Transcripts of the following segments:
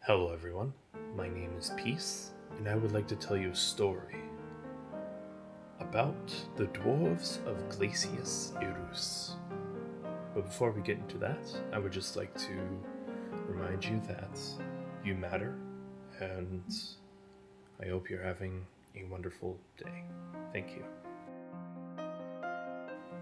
Hello everyone, my name is Peace, and I would like to tell you a story about the Dwarves of Glacius Irus. But before we get into that, I would just like to remind you that you matter, and I hope you're having a wonderful day. Thank you.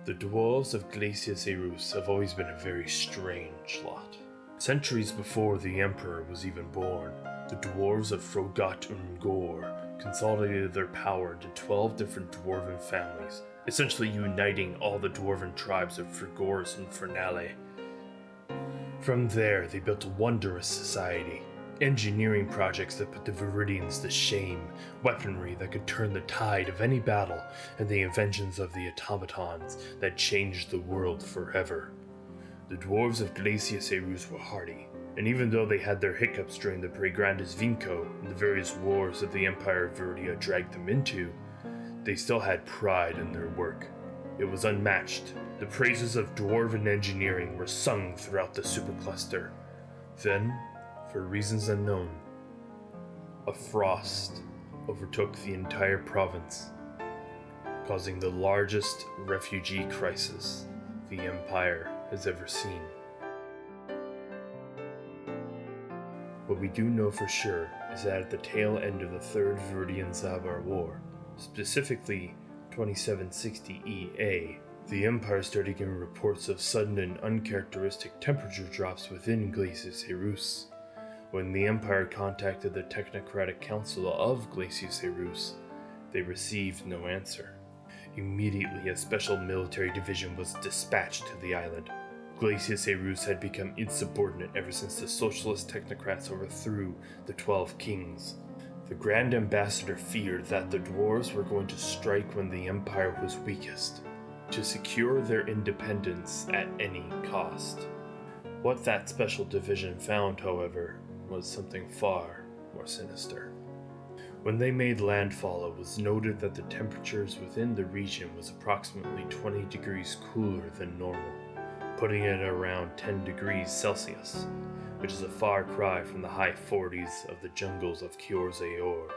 The Dwarves of Glacius Irus have always been a very strange lot. Centuries before the Emperor was even born, the Dwarves of Frogat Ungor consolidated their power into 12 different dwarven families, essentially uniting all the dwarven tribes of Frigors and Fernale. From there, they built a wondrous society, engineering projects that put the Viridians to shame, weaponry that could turn the tide of any battle, and the inventions of the automatons that changed the world forever. The Dwarves of Glacius Irus were hardy, and even though they had their hiccups during the Pregrandis Vinco and the various wars that the Empire of Viridia dragged them into, they still had pride in their work. It was unmatched. The praises of dwarven engineering were sung throughout the supercluster. Then, for reasons unknown, a frost overtook the entire province, causing the largest refugee crisis the Empire has ever seen. What we do know for sure is that at the tail end of the Third Viridian Zabar War, specifically 2760 EA, the Empire started getting reports of sudden and uncharacteristic temperature drops within Glacius Irus. When the Empire contacted the Technocratic Council of Glacius Irus, they received no answer. Immediately, a special military division was dispatched to the island. Glacius Irus had become insubordinate ever since the socialist technocrats overthrew the 12 kings. The Grand Ambassador feared that the dwarves were going to strike when the Empire was weakest, to secure their independence at any cost. What that special division found, however, was something far more sinister. When they made landfall, it was noted that the temperatures within the region was approximately 20 degrees cooler than normal, putting it around 10 degrees Celsius, which is a far cry from the high 40s of the jungles of Kiorzayor.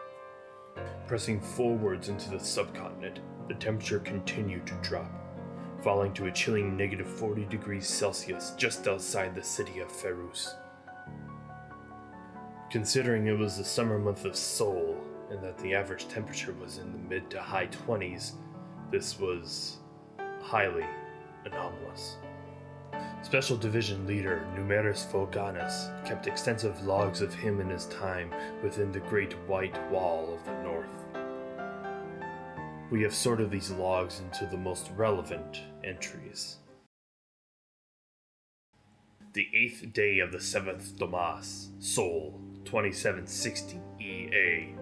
Pressing forwards into the subcontinent, the temperature continued to drop, falling to a chilling negative 40 degrees Celsius just outside the city of Ferus. Considering it was the summer month of Sol, and that the average temperature was in the mid to high 20s, this was highly anomalous. Special Division Leader Numerus Foganus kept extensive logs of him and his time within the Great White Wall of the North. We have sorted these logs into the most relevant entries. The 8th day of the 7th Domas, Sol, 2760 EA.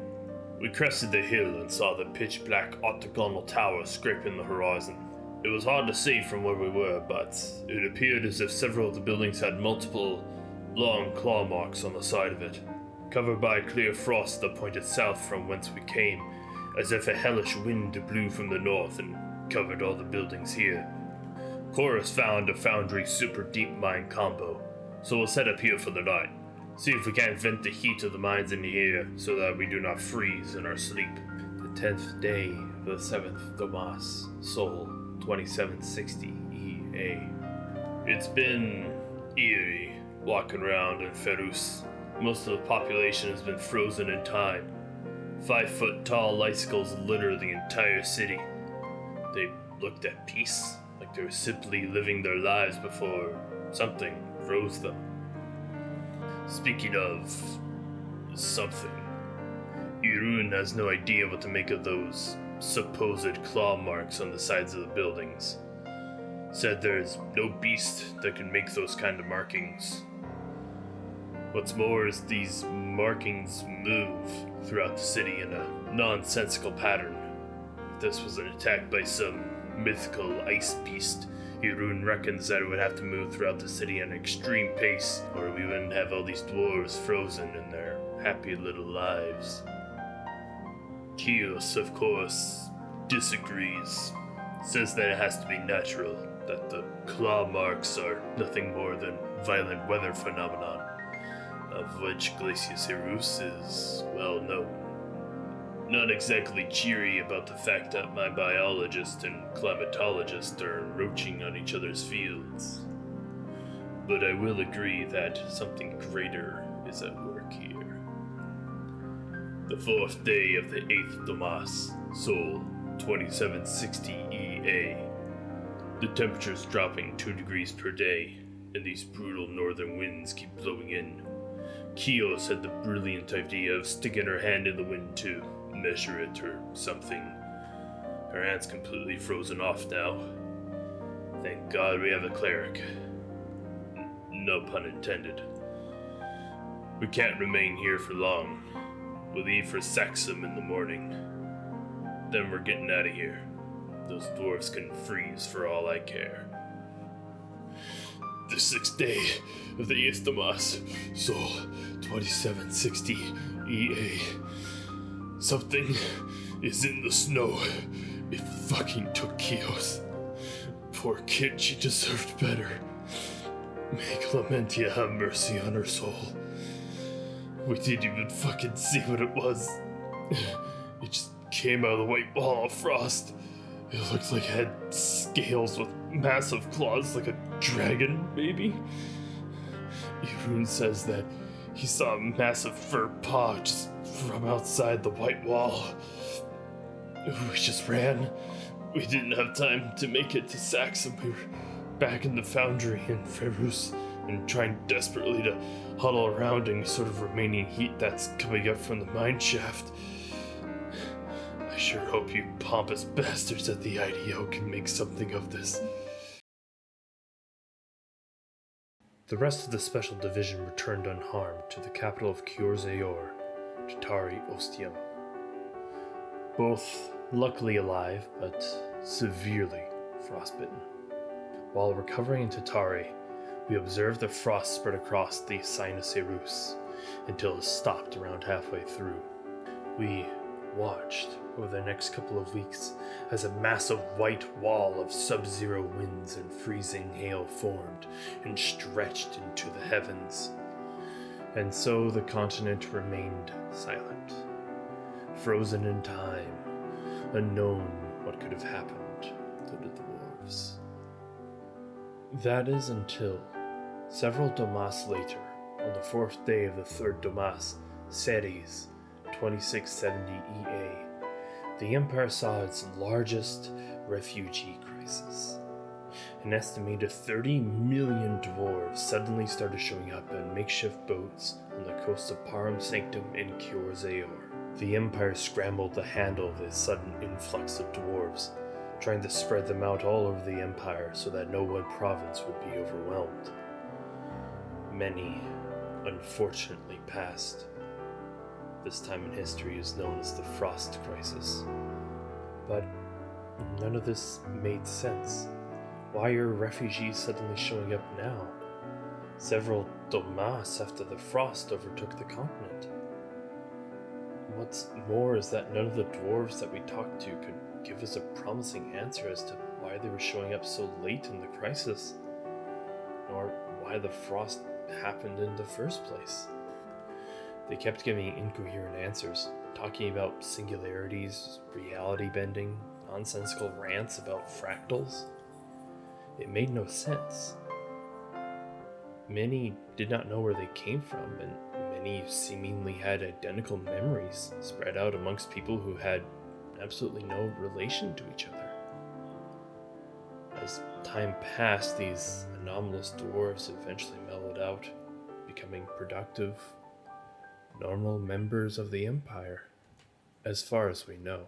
We crested the hill and saw the pitch-black octagonal tower scraping the horizon. It was hard to see from where we were, but it appeared as if several of the buildings had multiple long claw marks on the side of it, covered by a clear frost that pointed south from whence we came, as if a hellish wind blew from the north and covered all the buildings here. Chorus found a foundry super deep mine combo, so we'll set up here for the night. See if we can't vent the heat of the mines in here so that we do not freeze in our sleep. The 10th day of the 7th Domas, Sol, 2760 EA. It's been eerie walking around in Ferus. Most of the population has been frozen in time. 5-foot-tall icicles litter the entire city. They looked at peace, like they were simply living their lives before something froze them. Speaking of something, Irun has no idea what to make of those supposed claw marks on the sides of the buildings. Said there's no beast that can make those kind of markings. What's more is these markings move throughout the city in a nonsensical pattern. If this was an attack by some mythical ice beast, Irun reckons that it would have to move throughout the city at an extreme pace, or we wouldn't have all these dwarves frozen in their happy little lives. Kios, of course, disagrees. Says that it has to be natural, that the claw marks are nothing more than violent weather phenomenon. of which Glacius Irus is well known. Not exactly cheery about the fact that my biologist and climatologist are roaching on each other's fields. But I will agree that something greater is at work here. The 4th day of the 8th Domas, Sol 2760 EA. The temperature's dropping 2 degrees per day, and these brutal northern winds keep blowing in. Kios had the brilliant idea of sticking her hand in the wind to measure it or something. Her hand's completely frozen off now. Thank God we have a cleric. No pun intended. We can't remain here for long. We'll leave for Saxum in the morning. Then we're getting out of here. Those dwarves can freeze for all I care. The 6th day of the 8th Damas, Sol 2760 EA. Something is in the snow. It fucking took Kios. Poor kid, she deserved better. May Clementia have mercy on her soul. We didn't even fucking see what it was. It just came out of the white wall of frost. It looked like it had scales with massive claws like a dragon, maybe? Irun says that he saw a massive fur paw just from outside the white wall. We just ran. We didn't have time to make it to Saxum. We were back in the foundry in Ferus and trying desperately to huddle around any sort of remaining heat that's coming up from the mine shaft. I sure hope you pompous bastards at the IDO can make something of this. The rest of the Special Division returned unharmed to the capital of Kyorzayor, Tatari Ostium. Both luckily alive, but severely frostbitten. While recovering in Tatari, we observed the frost spread across the Sinus Erus until it stopped around halfway through. We watched over the next couple of weeks as a massive white wall of sub-zero winds and freezing hail formed and stretched into the heavens. And so the continent remained silent, frozen in time, unknown what could have happened to the dwarves. That is until, several Domas later, on the 4th day of the 3rd Domas, Ceres, 2670 EA, the Empire saw its largest refugee crisis. An estimated 30 million dwarves suddenly started showing up in makeshift boats on the coast of Parum Sanctum in Kyorzayor. The Empire scrambled to handle this sudden influx of dwarves, trying to spread them out all over the Empire so that no one province would be overwhelmed. Many, unfortunately, passed. This time in history is known as the Frost Crisis. But none of this made sense. Why are refugees suddenly showing up now? Several Domas after the frost overtook the continent. What's more is that none of the dwarves that we talked to could give us a promising answer as to why they were showing up so late in the crisis, nor why the frost happened in the first place. They kept giving incoherent answers, talking about singularities, reality bending, nonsensical rants about fractals. It made no sense. Many did not know where they came from, and many seemingly had identical memories spread out amongst people who had absolutely no relation to each other. As time passed, these anomalous dwarves eventually mellowed out, becoming productive, normal members of the Empire, as far as we know.